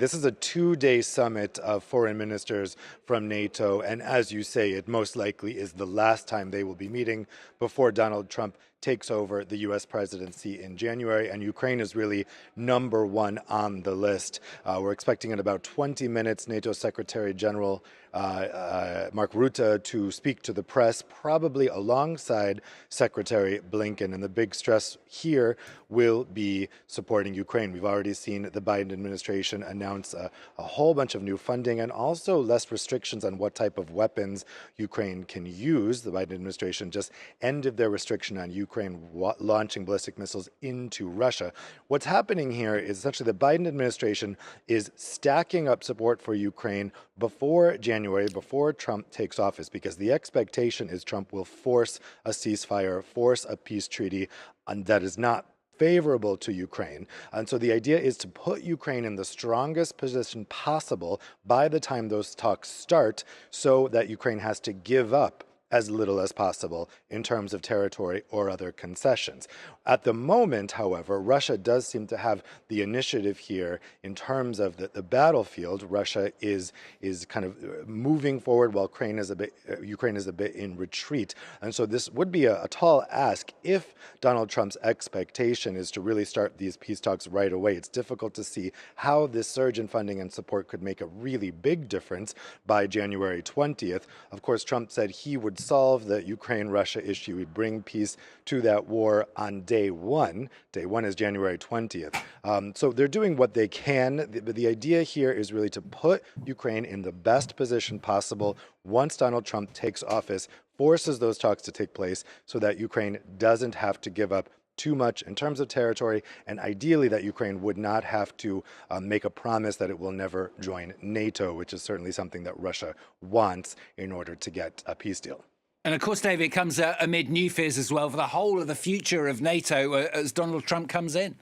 This is a two-day summit of foreign ministers from NATO, and as you say, it most likely is the last time they will be meeting before Donald Trump takes over the U.S. presidency in January, and Ukraine is really number one on the list. We're expecting in about 20 minutes NATO Secretary General Mark Rutte to speak to the press, probably alongside Secretary Blinken, and the big stress here will be supporting Ukraine. We've already seen the Biden administration announce a whole bunch of new funding and also less restrictions on what type of weapons Ukraine can use. The Biden administration just ended their restriction on Ukraine launching ballistic missiles into Russia. What's happening here is essentially the Biden administration is stacking up support for Ukraine before January, before Trump takes office, because the expectation is Trump will force a ceasefire, force a peace treaty, and that is not favorable to Ukraine. And so the idea is to put Ukraine in the strongest position possible by the time those talks start, so that Ukraine has to give up as little as possible in terms of territory or other concessions. At the moment, however, Russia does seem to have the initiative here in terms of the battlefield. Russia is kind of moving forward while Ukraine is a bit in retreat. And so this would be a tall ask if Donald Trump's expectation is to really start these peace talks right away. It's difficult to see how this surge in funding and support could make a really big difference by January 20th. Of course, Trump said he would solve the Ukraine-Russia issue. He'd bring peace to that war on day one. Day one is January 20th. So they're doing what they can. The idea here is really to put Ukraine in the best position possible once Donald Trump takes office, forces those talks to take place so that Ukraine doesn't have to give up too much in terms of territory, and ideally that Ukraine would not have to make a promise that it will never join NATO, which is certainly something that Russia wants in order to get a peace deal. And of course, David, it comes amid new fears as well for the whole of the future of NATO as Donald Trump comes in.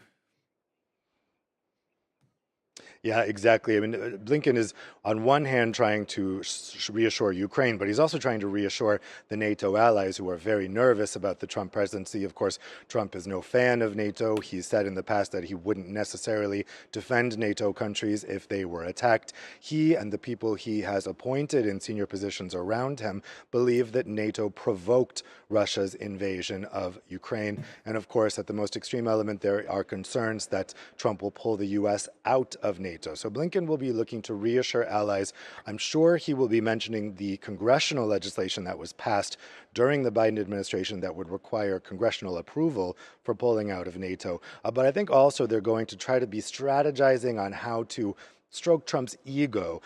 Yeah, exactly. I mean, Blinken is on one hand trying to reassure Ukraine, but he's also trying to reassure the NATO allies who are very nervous about the Trump presidency. Of course, Trump is no fan of NATO. He said in the past that he wouldn't necessarily defend NATO countries if they were attacked. He and the people he has appointed in senior positions around him believe that NATO provoked Russia's invasion of Ukraine. And of course, at the most extreme element, there are concerns that Trump will pull the U.S. out of NATO. So Blinken will be looking to reassure allies. I'm sure he will be mentioning the congressional legislation that was passed during the Biden administration that would require congressional approval for pulling out of NATO. But I think also they're going to try to be strategizing on how to stroke Trump's ego.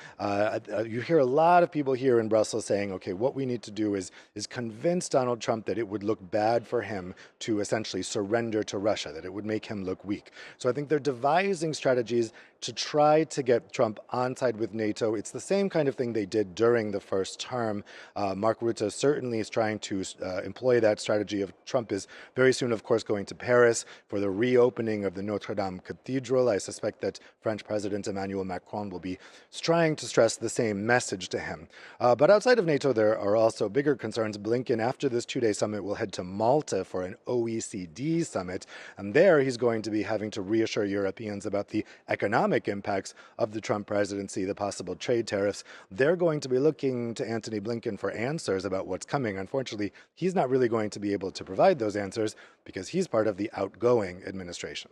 You hear a lot of people here in Brussels saying, okay, what we need to do is convince Donald Trump that it would look bad for him to essentially surrender to Russia, that it would make him look weak. So I think they're devising strategies to try to get Trump on side with NATO. It's the same kind of thing they did during the first term. Mark Rutte certainly is trying to employ that strategy. Trump is very soon, of course, going to Paris for the reopening of the Notre Dame Cathedral. I suspect that French President Emmanuel Macron will be trying to stress the same message to him. But outside of NATO, there are also bigger concerns. Blinken, after this two-day summit, will head to Malta for an OECD summit. And there he's going to be having to reassure Europeans about the economic impacts of the Trump presidency, the possible trade tariffs. They're going to be looking to Antony Blinken for answers about what's coming. Unfortunately, he's not really going to be able to provide those answers because he's part of the outgoing administration.